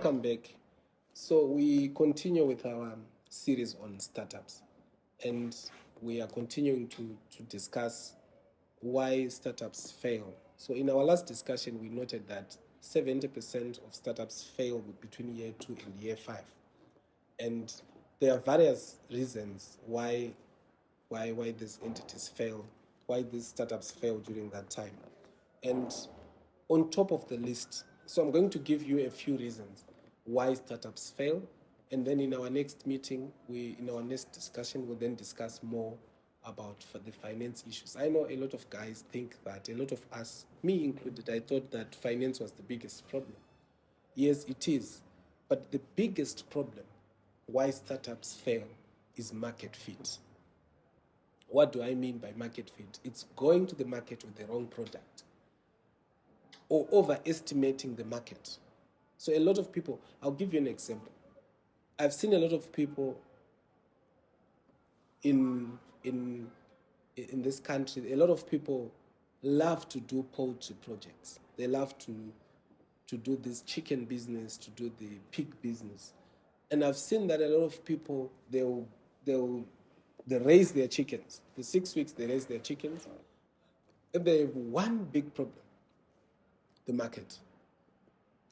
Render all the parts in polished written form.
Welcome back. So we continue with our series on startups, and we are continuing to discuss why startups fail. So in our last discussion, we noted that 70% of startups fail between year 2 and year 5. And there are various reasons why these entities fail, why these startups fail during that time. And on top of the list, so I'm going to give you a few reasons why startups fail. And then in our next meeting, in our next discussion, we'll then discuss more about the finance issues. I know a lot of guys think that, a lot of us, me included, I thought that finance was the biggest problem. Yes, it is. But the biggest problem why startups fail is market fit. What do I mean by market fit? It's going to the market with the wrong product or overestimating the market. So a lot of people, I'll give you an example. I've seen a lot of people in this country, a lot of people love to do poultry projects. They love to do this chicken business, to do the pig business. And I've seen that a lot of people, they raise their chickens. For 6 weeks, they raise their chickens. And they have one big problem, the market.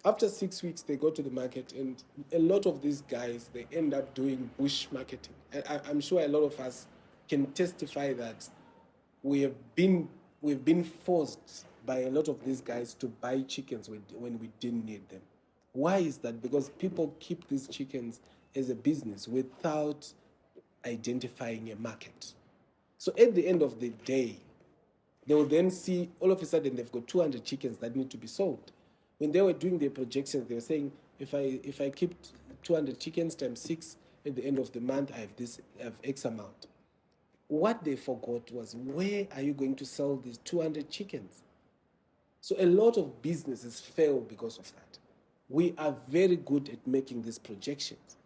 After 6 weeks, they go to the market, and a lot of these guys, they end up doing bush marketing. And I'm sure a lot of us can testify that we've been forced by a lot of these guys to buy chickens when we didn't need them. Why is that? Because people keep these chickens as a business without identifying a market. So at the end of the day, they will then see all of a sudden they've got 200 chickens that need to be sold. When they were doing their projections, they were saying, if I keep 200 chickens times 6, at the end of the month, I have X amount. What they forgot was, where are you going to sell these 200 chickens? So a lot of businesses fail because of that. We are very good at making these projections,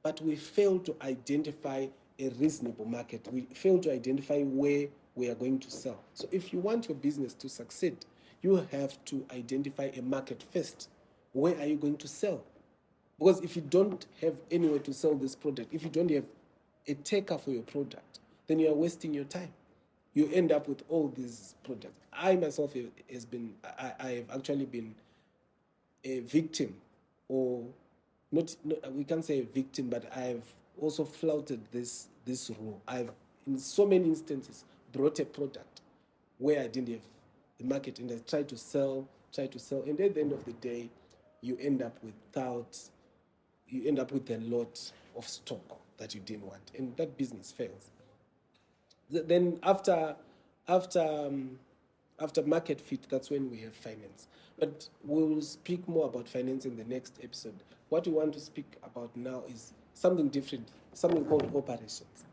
but we fail to identify a reasonable market. We fail to identify where we are going to sell. So if you want your business to succeed, you have to identify a market first. Where are you going to sell? Because if you don't have anywhere to sell this product, if you don't have a taker for your product, then you are wasting your time. You end up with all these products. I myself I have actually been a victim, or not we can't say a victim, but I've also flouted this rule. I've, in so many instances, brought a product where I didn't have the market, and I tried to sell, and at the end of the day, you end up with a lot of stock that you didn't want, and that business fails. Then after market fit, that's when we have finance. But we'll speak more about finance in the next episode. What we want to speak about now is something different, something called operations.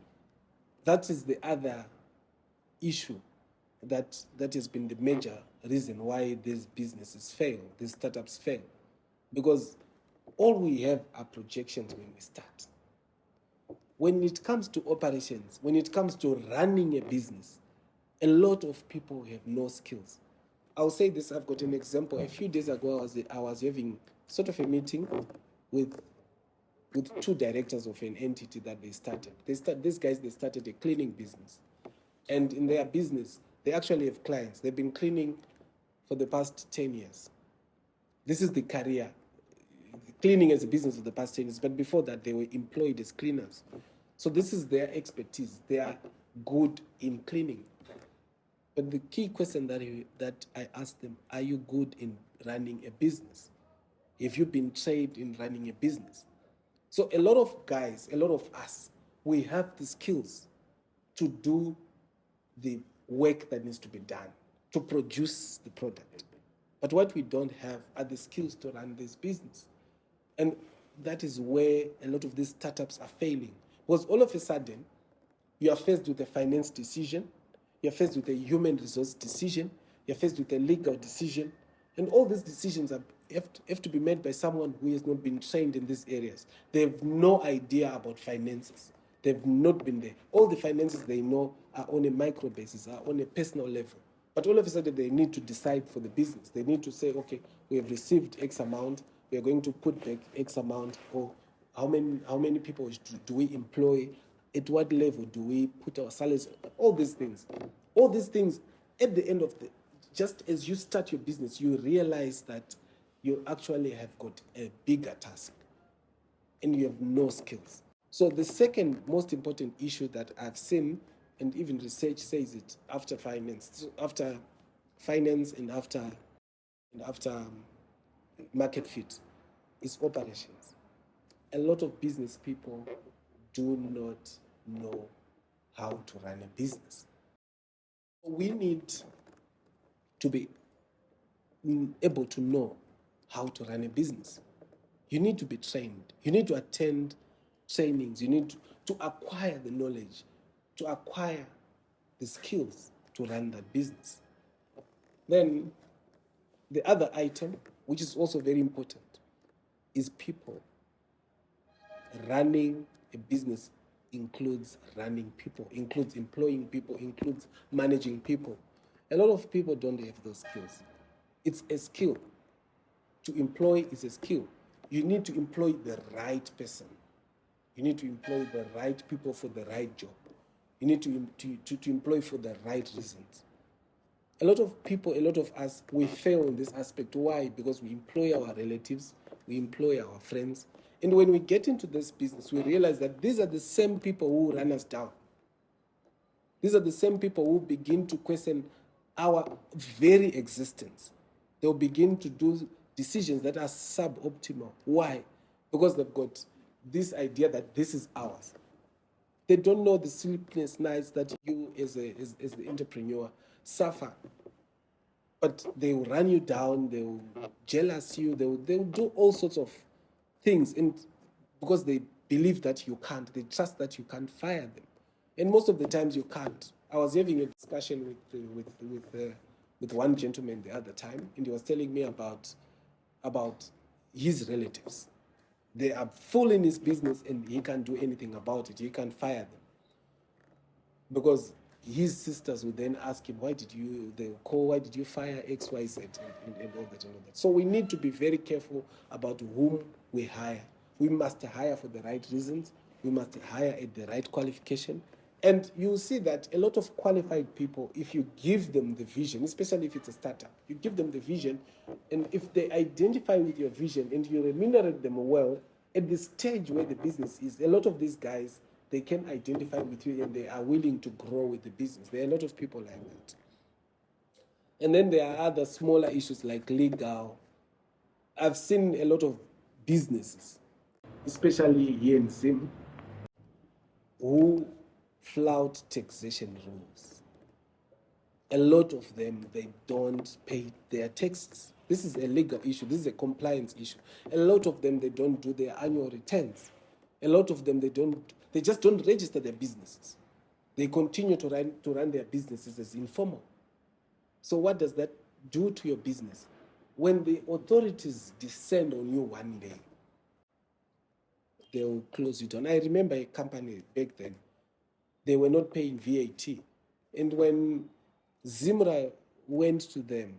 That is the other issue that has been the major reason why these businesses fail, these startups fail. Because all we have are projections when we start. When it comes to operations, when it comes to running a business, a lot of people have no skills. I'll say this, I've got an example. A few days ago, I was having sort of a meeting with two directors of an entity that they started. These guys, they started a cleaning business. And in their business, they actually have clients. They've been cleaning for the past 10 years. This is the career. Cleaning as a business for the past 10 years. But before that, they were employed as cleaners. So this is their expertise. They are good in cleaning. But the key question that I asked them, are you good in running a business? Have you been trained in running a business? So a lot of guys, a lot of us, we have the skills to do the work that needs to be done, to produce the product. But what we don't have are the skills to run this business. And that is where a lot of these startups are failing. Because all of a sudden, you are faced with a finance decision, you're faced with a human resource decision, you're faced with a legal decision, and all these decisions have to be made by someone who has not been trained in these areas. They have no idea about finances. They've not been there. All the finances they know are on a micro basis, are on a personal level. But all of a sudden, they need to decide for the business. They need to say, okay, we have received X amount, we are going to put back X amount, or how many people do we employ, at what level do we put our salaries, all these things. All these things, at the end of the, just as you start your business, you realize that you actually have got a bigger task and you have no skills. So the second most important issue that I've seen, and even research says it, after finance and after market fit, is operations. A lot of business people do not know how to run a business. We need to be able to know how to run a business. You need to be trained. You need to attend trainings. You need to acquire the knowledge, to acquire the skills to run that business. Then the other item, which is also very important, is people. Running a business includes running people, includes employing people, includes managing people. A lot of people don't have those skills. It's a skill. To employ is a skill. You need to employ the right person. You need to employ the right people for the right job. You need to employ for the right reasons. A lot of people, a lot of us, we fail in this aspect. Why? Because we employ our relatives, we employ our friends. And when we get into this business, we realize that these are the same people who run us down. These are the same people who begin to question our very existence. They'll begin to do decisions that are suboptimal. Why? Because they've got this idea that this is ours. They don't know the sleepless nights that you as the entrepreneur suffer. But they will run you down, they will jealous you, they will do all sorts of things, and because they believe that you can't, they trust that you can't fire them. And most of the times you can't. I was having a discussion with one gentleman the other time, and he was telling me about his relatives. They are full in his business and he can't do anything about it. He can't fire them. Because his sisters would then ask him, why did you fire X, Y, Z, and all that and all that. So we need to be very careful about whom we hire. We must hire for the right reasons. We must hire at the right qualification. And you see that a lot of qualified people, if you give them the vision, especially if it's a startup, you give them the vision, and if they identify with your vision and you remunerate them well, at the stage where the business is, a lot of these guys, they can identify with you and they are willing to grow with the business. There are a lot of people like that. And then there are other smaller issues like legal. I've seen a lot of businesses, especially here in Zim, who flout taxation rules. A lot of them, they don't pay their taxes. This is a legal issue. This is a compliance issue. A lot of them, they don't do their annual returns. A lot of them, they just don't register their businesses. They continue to run their businesses as informal. So what does that do to your business? When the authorities descend on you one day, they will close you down. I remember a company back then, they were not paying VAT. And when Zimra went to them,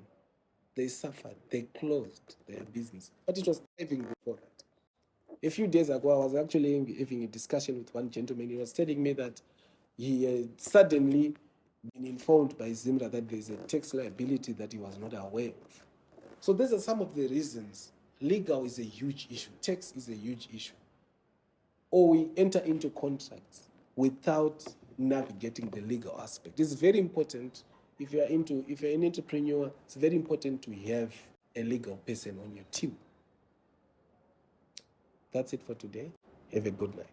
they suffered. They closed their business. But it was thriving before that. A few days ago, I was actually having a discussion with one gentleman. He was telling me that he had suddenly been informed by Zimra that there's a tax liability that he was not aware of. So these are some of the reasons. Legal is a huge issue. Tax is a huge issue. Or we enter into contracts without navigating the legal aspect. It's very important. If you're an entrepreneur, it's very important to have a legal person on your team. That's it for today. Have a good night.